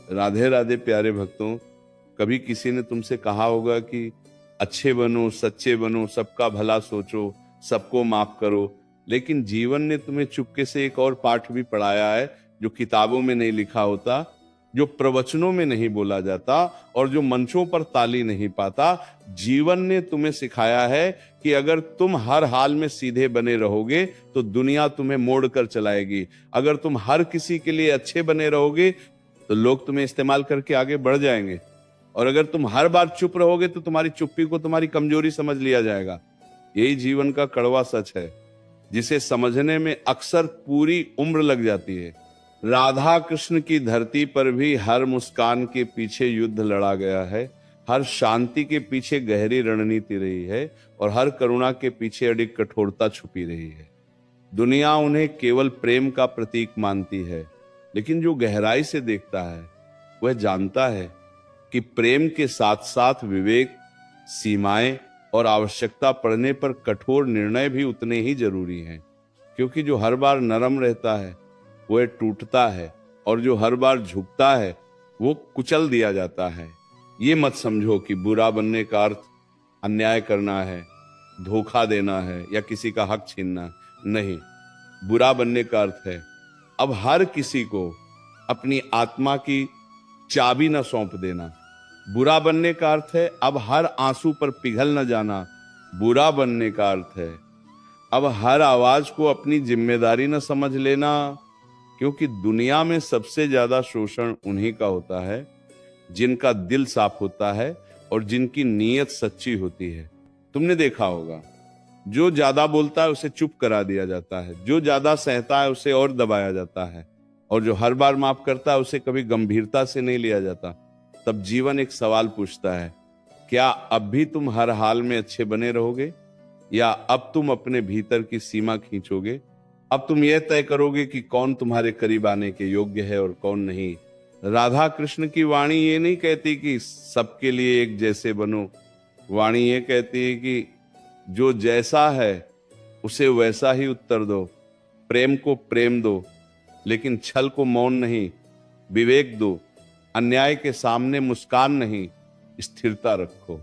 राधे राधे प्यारे भक्तों। कभी किसी ने तुमसे कहा होगा कि अच्छे बनो, सच्चे बनो, सबका भला सोचो, सबको माफ करो, लेकिन जीवन ने तुम्हें चुपके से एक और पाठ भी पढ़ाया है जो किताबों में नहीं लिखा होता, जो प्रवचनों में नहीं बोला जाता और जो मंचों पर ताली नहीं पाता। जीवन ने तुम्हें सिखाया है कि अगर तुम हर हाल में सीधे बने रहोगे तो दुनिया तुम्हें मोड़ कर चलाएगी। अगर तुम हर किसी के लिए अच्छे बने रहोगे तो लोग तुम्हें इस्तेमाल करके आगे बढ़ जाएंगे, और अगर तुम हर बार चुप रहोगे तो तुम्हारी चुप्पी को तुम्हारी कमजोरी समझ लिया जाएगा। यही जीवन का कड़वा सच है, जिसे समझने में अक्सर पूरी उम्र लग जाती है। राधा कृष्ण की धरती पर भी हर मुस्कान के पीछे युद्ध लड़ा गया है, हर शांति के पीछे गहरी रणनीति रही है और हर करुणा के पीछे अडिग कठोरता छुपी रही है। दुनिया उन्हें केवल प्रेम का प्रतीक मानती है, लेकिन जो गहराई से देखता है वह जानता है कि प्रेम के साथ साथ विवेक, सीमाएं और आवश्यकता पड़ने पर कठोर निर्णय भी उतने ही जरूरी हैं। क्योंकि जो हर बार नरम रहता है वह टूटता है, और जो हर बार झुकता है वो कुचल दिया जाता है। ये मत समझो कि बुरा बनने का अर्थ अन्याय करना है, धोखा देना है या किसी का हक छीनना। नहीं, बुरा बनने का अर्थ है अब हर किसी को अपनी आत्मा की चाबी न सौंप देना। बुरा बनने का अर्थ है अब हर आंसू पर पिघल न जाना। बुरा बनने का अर्थ है अब हर आवाज को अपनी जिम्मेदारी न समझ लेना। क्योंकि दुनिया में सबसे ज्यादा शोषण उन्हीं का होता है जिनका दिल साफ होता है और जिनकी नीयत सच्ची होती है। तुमने देखा होगा, जो ज्यादा बोलता है उसे चुप करा दिया जाता है, जो ज्यादा सहता है उसे और दबाया जाता है, और जो हर बार माफ करता है उसे कभी गंभीरता से नहीं लिया जाता। तब जीवन एक सवाल पूछता है, क्या अब भी तुम हर हाल में अच्छे बने रहोगे, या अब तुम अपने भीतर की सीमा खींचोगे? अब तुम यह तय करोगे कि कौन तुम्हारे करीब आने के योग्य है और कौन नहीं। राधा कृष्ण की वाणी ये नहीं कहती कि सबके लिए एक जैसे बनो। वाणी ये कहती है कि जो जैसा है उसे वैसा ही उत्तर दो। प्रेम को प्रेम दो, लेकिन छल को मौन नहीं। विवेक दो, अन्याय के सामने मुस्कान नहीं, स्थिरता रखो।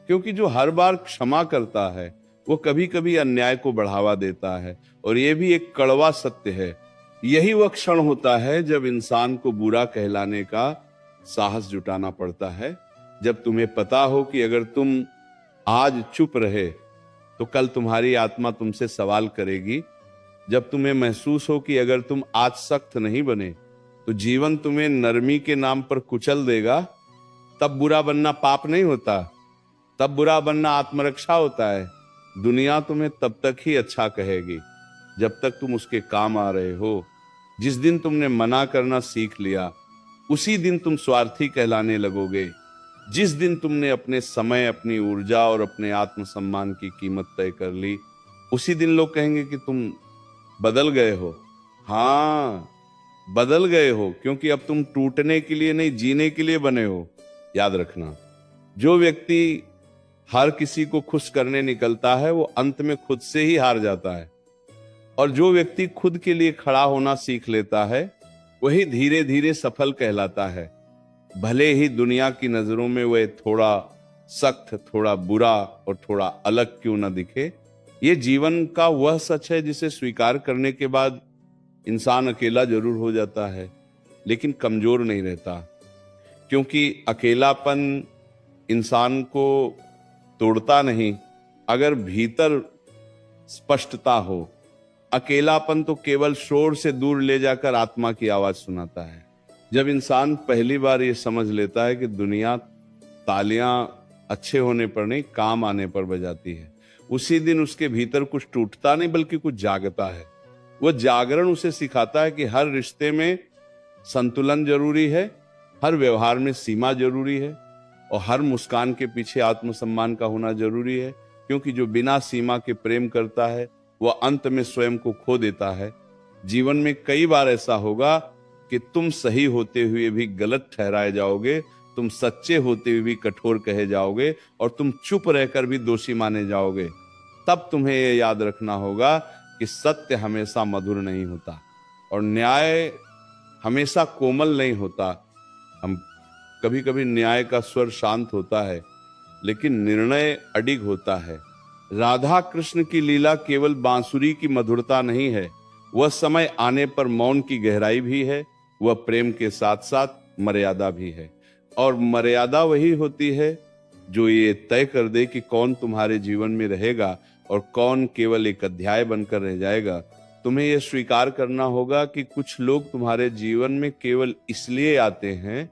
क्योंकि जो हर बार क्षमा करता है वो कभी कभी अन्याय को बढ़ावा देता है, और यह भी एक कड़वा सत्य है। यही वह क्षण होता है जब इंसान को बुरा कहलाने का साहस जुटाना पड़ता है, जब तुम्हें पता हो कि अगर तुम आज चुप रहे तो कल तुम्हारी आत्मा तुमसे सवाल करेगी, जब तुम्हें महसूस हो कि अगर तुम आज सख्त नहीं बने तो जीवन तुम्हें नरमी के नाम पर कुचल देगा। तब बुरा बनना पाप नहीं होता, तब बुरा बनना आत्मरक्षा होता है। दुनिया तुम्हें तब तक ही अच्छा कहेगी जब तक तुम उसके काम आ रहे हो। जिस दिन तुमने मना करना सीख लिया उसी दिन तुम स्वार्थी कहलाने लगोगे। जिस दिन तुमने अपने समय, अपनी ऊर्जा और अपने आत्मसम्मान की कीमत तय कर ली, उसी दिन लोग कहेंगे कि तुम बदल गए हो। हाँ, बदल गए हो, क्योंकि अब तुम टूटने के लिए नहीं, जीने के लिए बने हो। याद रखना, जो व्यक्ति हर किसी को खुश करने निकलता है वो अंत में खुद से ही हार जाता है, और जो व्यक्ति खुद के लिए खड़ा होना सीख लेता है वही धीरे धीरे सफल कहलाता है। भले ही दुनिया की नजरों में वह थोड़ा सख्त, थोड़ा बुरा और थोड़ा अलग क्यों ना दिखे। ये जीवन का वह सच है जिसे स्वीकार करने के बाद इंसान अकेला जरूर हो जाता है, लेकिन कमजोर नहीं रहता। क्योंकि अकेलापन इंसान को तोड़ता नहीं, अगर भीतर स्पष्टता हो। अकेलापन तो केवल शोर से दूर ले जाकर आत्मा की आवाज सुनाता है। जब इंसान पहली बार ये समझ लेता है कि दुनिया तालियां अच्छे होने पर नहीं, काम आने पर बजाती है, उसी दिन उसके भीतर कुछ टूटता नहीं बल्कि कुछ जागता है। वह जागरण उसे सिखाता है कि हर रिश्ते में संतुलन जरूरी है, हर व्यवहार में सीमा जरूरी है, और हर मुस्कान के पीछे आत्मसम्मान का होना जरूरी है। क्योंकि जो बिना सीमा के प्रेम करता है वह अंत में स्वयं को खो देता है। जीवन में कई बार ऐसा होगा कि तुम सही होते हुए भी गलत ठहराए जाओगे, तुम सच्चे होते हुए भी कठोर कहे जाओगे, और तुम चुप रहकर भी दोषी माने जाओगे। तब तुम्हें यह याद रखना होगा कि सत्य हमेशा मधुर नहीं होता और न्याय हमेशा कोमल नहीं होता। हम कभी कभी न्याय का स्वर शांत होता है, लेकिन निर्णय अडिग होता है। राधा कृष्ण की लीला केवल बांसुरी की मधुरता नहीं है, वह समय आने पर मौन की गहराई भी है, वह प्रेम के साथ साथ मर्यादा भी है। और मर्यादा वही होती है जो ये तय कर दे कि कौन तुम्हारे जीवन में रहेगा और कौन केवल एक अध्याय बनकर रह जाएगा। तुम्हें यह स्वीकार करना होगा कि कुछ लोग तुम्हारे जीवन में केवल इसलिए आते हैं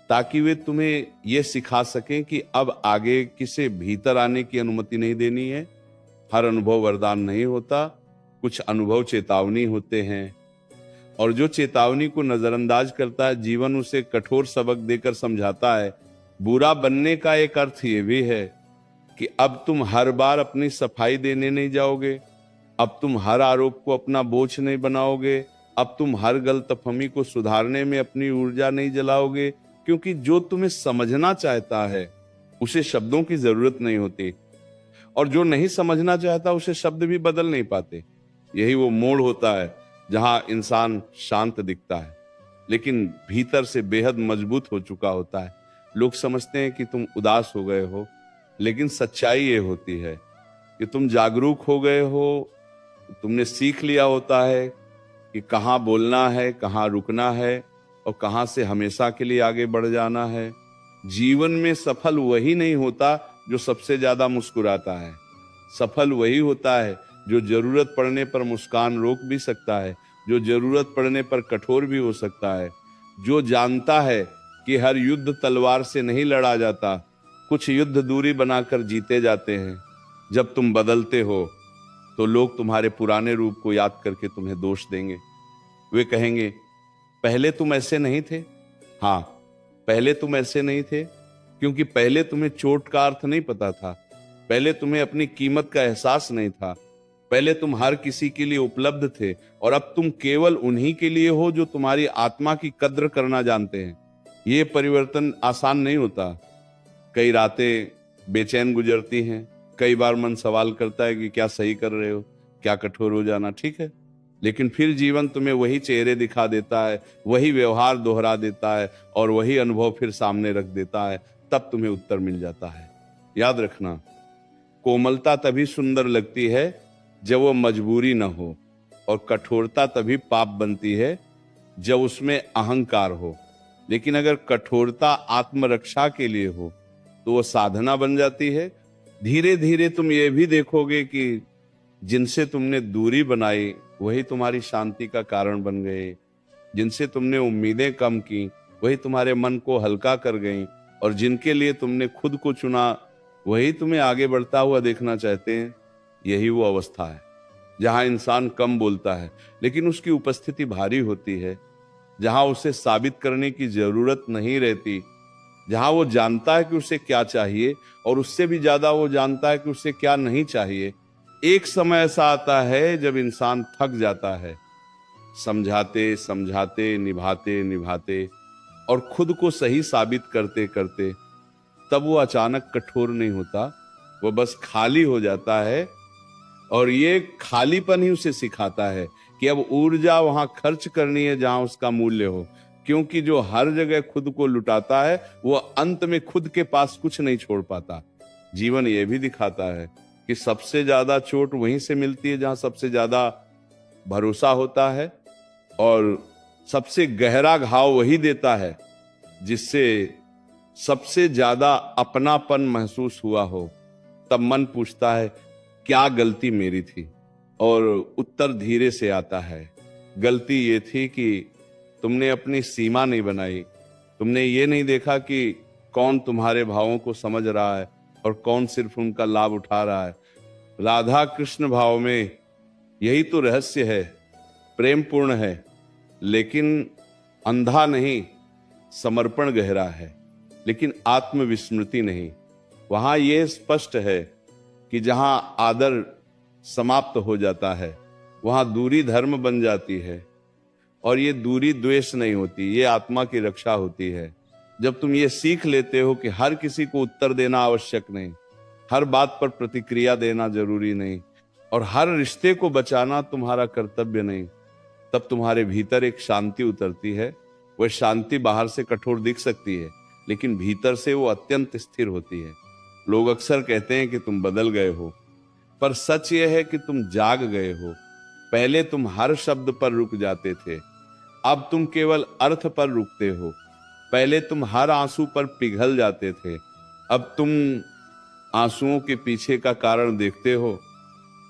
ताकि वे तुम्हें यह सिखा सकें कि अब आगे किसे भीतर आने की अनुमति नहीं देनी है। हर अनुभव वरदान नहीं होता, कुछ अनुभव चेतावनी होते हैं, और जो चेतावनी को नजरअंदाज करता है जीवन उसे कठोर सबक देकर समझाता है। बुरा बनने का एक अर्थ ये भी है कि अब तुम हर बार अपनी सफाई देने नहीं जाओगे, अब तुम हर आरोप को अपना बोझ नहीं बनाओगे, अब तुम हर गलतफहमी को सुधारने में अपनी ऊर्जा नहीं जलाओगे, क्योंकि जो तुम्हें समझना चाहता है उसे शब्दों की जरूरत नहीं होती, और जो नहीं समझना चाहता उसे शब्द भी बदल नहीं पाते। यही वो मोड़ होता है जहां इंसान शांत दिखता है लेकिन भीतर से बेहद मजबूत हो चुका होता है। लोग समझते हैं कि तुम उदास हो गए हो, लेकिन सच्चाई ये होती है कि तुम जागरूक हो गए हो, तुमने सीख लिया होता है कि कहाँ बोलना है, कहाँ रुकना है और कहाँ से हमेशा के लिए आगे बढ़ जाना है। जीवन में सफल वही नहीं होता जो सबसे ज्यादा मुस्कुराता है, सफल वही होता है जो जरूरत पड़ने पर मुस्कान रोक भी सकता है, जो जरूरत पड़ने पर कठोर भी हो सकता है, जो जानता है कि हर युद्ध तलवार से नहीं लड़ा जाता, कुछ युद्ध दूरी बनाकर जीते जाते हैं। जब तुम बदलते हो तो लोग तुम्हारे पुराने रूप को याद करके तुम्हें दोष देंगे। वे कहेंगे पहले तुम ऐसे नहीं थे। हाँ, पहले तुम ऐसे नहीं थे क्योंकि पहले तुम्हें चोट का अर्थ नहीं पता था, पहले तुम्हें अपनी कीमत का एहसास नहीं था, पहले तुम हर किसी के लिए उपलब्ध थे और अब तुम केवल उन्हीं के लिए हो जो तुम्हारी आत्मा की कद्र करना जानते हैं। ये परिवर्तन आसान नहीं होता। कई रातें बेचैन गुजरती हैं, कई बार मन सवाल करता है कि क्या सही कर रहे हो, क्या कठोर हो जाना ठीक है, लेकिन फिर जीवन तुम्हें वही चेहरे दिखा देता है, वही व्यवहार दोहरा देता है और वही अनुभव फिर सामने रख देता है। तब तुम्हें उत्तर मिल जाता है। याद रखना, कोमलता तभी सुंदर लगती है जब वो मजबूरी न हो, और कठोरता तभी पाप बनती है जब उसमें अहंकार हो। लेकिन अगर कठोरता आत्मरक्षा के लिए हो तो वो साधना बन जाती है। धीरे धीरे तुम ये भी देखोगे कि जिनसे तुमने दूरी बनाई वही तुम्हारी शांति का कारण बन गए, जिनसे तुमने उम्मीदें कम की वही तुम्हारे मन को हल्का कर गई, और जिनके लिए तुमने खुद को चुना वही तुम्हें आगे बढ़ता हुआ देखना चाहते हैं। यही वो अवस्था है जहां इंसान कम बोलता है लेकिन उसकी उपस्थिति भारी होती है, जहां उसे साबित करने की जरूरत नहीं रहती, जहां वो जानता है कि उसे क्या चाहिए और उससे भी ज्यादा वो जानता है कि उसे क्या नहीं चाहिए। एक समय ऐसा आता है जब इंसान थक जाता है, समझाते समझाते, निभाते निभाते और खुद को सही साबित करते करते। तब वो अचानक कठोर नहीं होता, वो बस खाली हो जाता है, और ये खालीपन ही उसे सिखाता है कि अब ऊर्जा वहां खर्च करनी है जहां उसका मूल्य हो, क्योंकि जो हर जगह खुद को लुटाता है वो अंत में खुद के पास कुछ नहीं छोड़ पाता। जीवन ये भी दिखाता है कि सबसे ज्यादा चोट वहीं से मिलती है जहां सबसे ज्यादा भरोसा होता है, और सबसे गहरा घाव वही देता है जिससे सबसे ज्यादा अपनापन महसूस हुआ हो। तब मन पूछता है क्या गलती मेरी थी, और उत्तर धीरे से आता है, गलती ये थी कि तुमने अपनी सीमा नहीं बनाई, तुमने ये नहीं देखा कि कौन तुम्हारे भावों को समझ रहा है और कौन सिर्फ उनका लाभ उठा रहा है। राधा कृष्ण भाव में यही तो रहस्य है। प्रेम पूर्ण है लेकिन अंधा नहीं, समर्पण गहरा है लेकिन आत्मविस्मृति नहीं। वहां यह स्पष्ट है कि जहां आदर समाप्त हो जाता है वहां दूरी धर्म बन जाती है, और ये दूरी द्वेष नहीं होती, ये आत्मा की रक्षा होती है। जब तुम ये सीख लेते हो कि हर किसी को उत्तर देना आवश्यक नहीं, हर बात पर प्रतिक्रिया देना जरूरी नहीं, और हर रिश्ते को बचाना तुम्हारा कर्तव्य नहीं, तब तुम्हारे भीतर एक शांति उतरती है वह शांति बाहर से कठोर दिख सकती है, लेकिन भीतर से वो अत्यंत स्थिर होती है। लोग अक्सर कहते हैं कि तुम बदल गए हो, पर सच यह है कि तुम जाग गए हो। पहले तुम हर शब्द पर रुक जाते थे, अब तुम केवल अर्थ पर रुकते हो। पहले तुम हर आंसू पर पिघल जाते थे, अब तुम आंसुओं के पीछे का कारण देखते हो।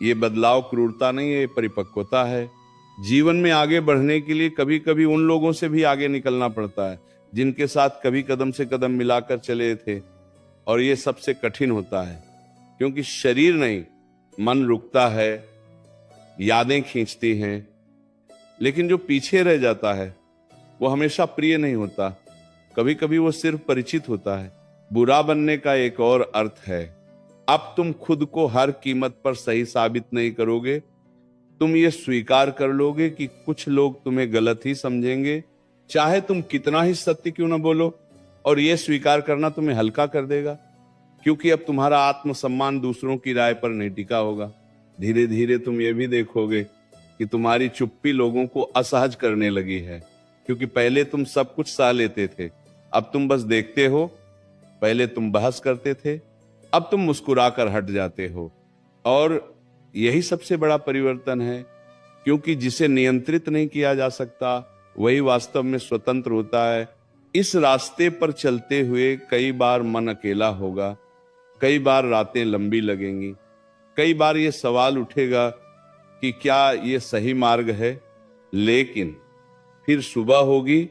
ये बदलाव क्रूरता नहीं है, ये परिपक्वता है। जीवन में आगे बढ़ने के लिए कभी कभी उन लोगों से भी आगे निकलना पड़ता है जिनके साथ कभी कदम से कदम मिलाकर चले थे, और ये सबसे कठिन होता है, क्योंकि शरीर नहीं, मन रुकता है, यादें खींचती हैं, लेकिन जो पीछे रह जाता है वो हमेशा प्रिय नहीं होता। कभी कभी वो सिर्फ परिचित होता है। बुरा बनने का एक और अर्थ है, अब तुम खुद को हर कीमत पर सही साबित नहीं करोगे। तुम ये स्वीकार कर लोगे कि कुछ लोग तुम्हें गलत ही समझेंगे, चाहे तुम कितना ही सत्य क्यों ना बोलो, और ये स्वीकार करना तुम्हें हल्का कर देगा, क्योंकि अब तुम्हारा आत्मसम्मान दूसरों की राय पर नहीं टिका होगा। धीरे धीरे तुम ये भी देखोगे कि तुम्हारी चुप्पी लोगों को असहज करने लगी है, क्योंकि पहले तुम सब कुछ सह लेते थे, अब तुम बस देखते हो। पहले तुम बहस करते थे, अब तुम मुस्कुराकर हट जाते हो। और यही सबसे बड़ा परिवर्तन है, क्योंकि जिसे नियंत्रित नहीं किया जा सकता वही वास्तव में स्वतंत्र होता है। इस रास्ते पर चलते हुए कई बार मन अकेला होगा, कई बार रातें लंबी लगेंगी, कई बार ये सवाल उठेगा कि क्या ये सही मार्ग है। लेकिन फिर सुबह होगी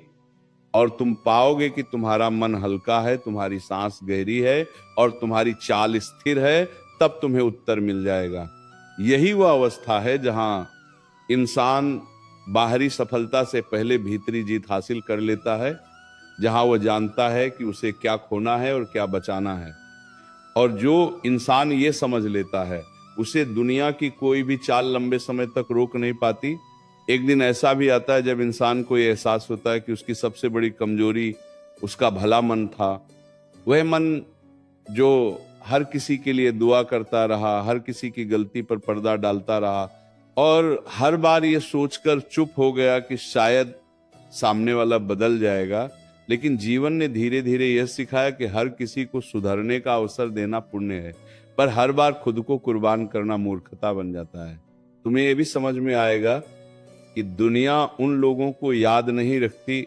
और तुम पाओगे कि तुम्हारा मन हल्का है, तुम्हारी सांस गहरी है और तुम्हारी चाल स्थिर है। तब तुम्हें उत्तर मिल जाएगा। यही वह अवस्था है जहां इंसान बाहरी सफलता से पहले भीतरी जीत हासिल कर लेता है, जहां वह जानता है कि उसे क्या खोना है और क्या बचाना है। और जो इंसान ये समझ लेता है, उसे दुनिया की कोई भी चाल लंबे समय तक रोक नहीं पाती। एक दिन ऐसा भी आता है जब इंसान को ये एहसास होता है कि उसकी सबसे बड़ी कमजोरी उसका भला मन था। वह मन जो हर किसी के लिए दुआ करता रहा, हर किसी की गलती पर पर्दा डालता रहा, और हर बार ये सोचकर चुप हो गया कि शायद सामने वाला बदल जाएगा। लेकिन जीवन ने धीरे धीरे यह सिखाया कि हर किसी को सुधरने का अवसर देना पुण्य है, पर हर बार खुद को कुर्बान करना मूर्खता बन जाता है। तुम्हें यह भी समझ में आएगा कि दुनिया उन लोगों को याद नहीं रखती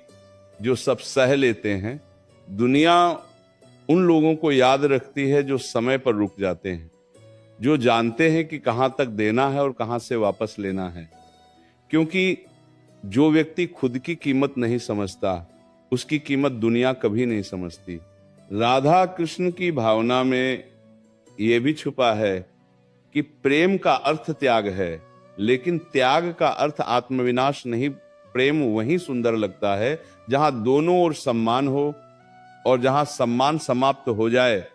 जो सब सह लेते हैं, दुनिया उन लोगों को याद रखती है जो समय पर रुक जाते हैं, जो जानते हैं कि कहां तक देना है और कहां से वापस लेना है। क्योंकि जो व्यक्ति खुद की कीमत नहीं समझता, उसकी कीमत दुनिया कभी नहीं समझती। राधा कृष्ण की भावना में यह भी छुपा है कि प्रेम का अर्थ त्याग है, लेकिन त्याग का अर्थ आत्मविनाश नहीं। प्रेम वहीं सुंदर लगता है जहां दोनों ओर सम्मान हो, और जहां सम्मान समाप्त हो जाए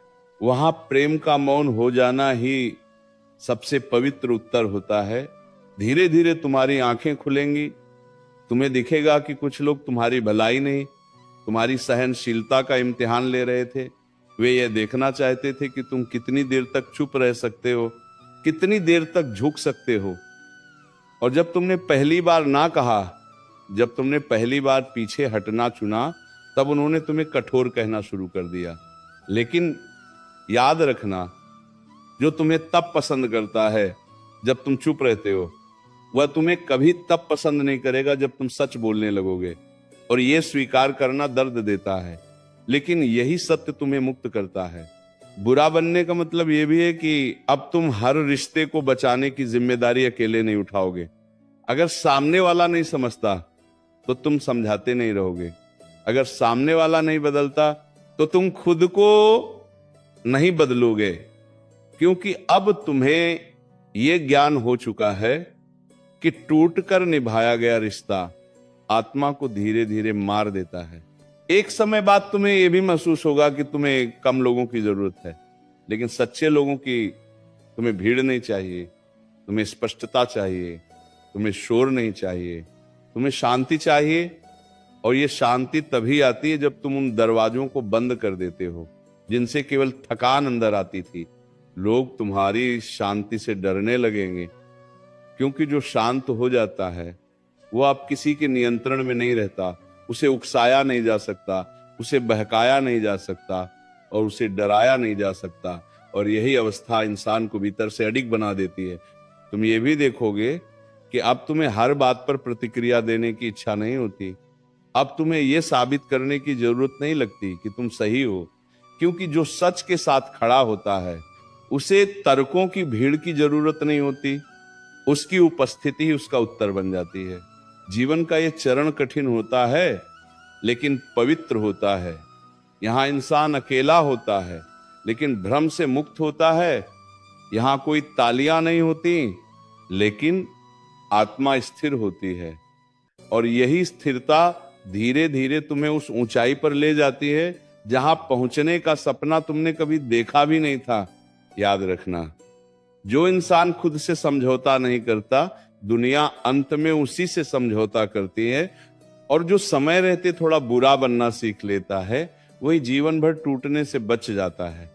वहां प्रेम का मौन हो जाना ही सबसे पवित्र उत्तर होता है। धीरे धीरे तुम्हारी आंखें खुलेंगी, तुम्हें दिखेगा कि कुछ लोग तुम्हारी भलाई नहीं, तुम्हारी सहनशीलता का इम्तिहान ले रहे थे। वे यह देखना चाहते थे कि तुम कितनी देर तक चुप रह सकते हो, कितनी देर तक झुक सकते हो। और जब तुमने पहली बार ना कहा, जब तुमने पहली बार पीछे हटना चुना, तब उन्होंने तुम्हें कठोर कहना शुरू कर दिया। लेकिन याद रखना, जो तुम्हें तब पसंद करता है जब तुम चुप रहते हो, वह तुम्हें कभी तब पसंद नहीं करेगा जब तुम सच बोलने लगोगे। और यह स्वीकार करना दर्द देता है, लेकिन यही सत्य तुम्हें मुक्त करता है। बुरा बनने का मतलब यह भी है कि अब तुम हर रिश्ते को बचाने की जिम्मेदारी अकेले नहीं उठाओगे। अगर सामने वाला नहीं समझता तो तुम समझाते नहीं रहोगे। अगर सामने वाला नहीं बदलता तो तुम खुद को नहीं बदलोगे, क्योंकि अब तुम्हें यह ज्ञान हो चुका है कि टूटकर निभाया गया रिश्ता आत्मा को धीरे धीरे मार देता है। एक समय बाद तुम्हें यह भी महसूस होगा कि तुम्हें कम लोगों की जरूरत है, लेकिन सच्चे लोगों की तुम्हें भीड़ नहीं चाहिए, तुम्हें स्पष्टता चाहिए, तुम्हें शोर नहीं चाहिए, तुम्हें शांति चाहिए। और ये शांति तभी आती है जब तुम उन दरवाजों को बंद कर देते हो जिनसे केवल थकान अंदर आती थी। लोग तुम्हारी शांति से डरने लगेंगे, क्योंकि जो शांत हो जाता है वो अब किसी के नियंत्रण में नहीं रहता, उसे उकसाया नहीं जा सकता, उसे बहकाया नहीं जा सकता और उसे डराया नहीं जा सकता। और यही अवस्था इंसान को भीतर से अडिग बना देती है। तुम ये भी देखोगे कि अब तुम्हें हर बात पर प्रतिक्रिया देने की इच्छा नहीं होती। अब तुम्हें यह साबित करने की जरूरत नहीं लगती कि तुम सही हो, क्योंकि जो सच के साथ खड़ा होता है उसे तर्कों की भीड़ की जरूरत नहीं होती, उसकी उपस्थिति ही उसका उत्तर बन जाती है। जीवन का यह चरण कठिन होता है लेकिन पवित्र होता है। यहां इंसान अकेला होता है लेकिन भ्रम से मुक्त होता है। यहां कोई तालियां नहीं होती लेकिन आत्मा स्थिर होती है। और यही स्थिरता धीरे धीरे तुम्हें उस ऊंचाई पर ले जाती है जहां पहुंचने का सपना तुमने कभी देखा भी नहीं था। याद रखना, जो इंसान खुद से समझौता नहीं करता, दुनिया अंत में उसी से समझौता करती है। और जो समय रहते थोड़ा बुरा बनना सीख लेता है, वही जीवन भर टूटने से बच जाता है।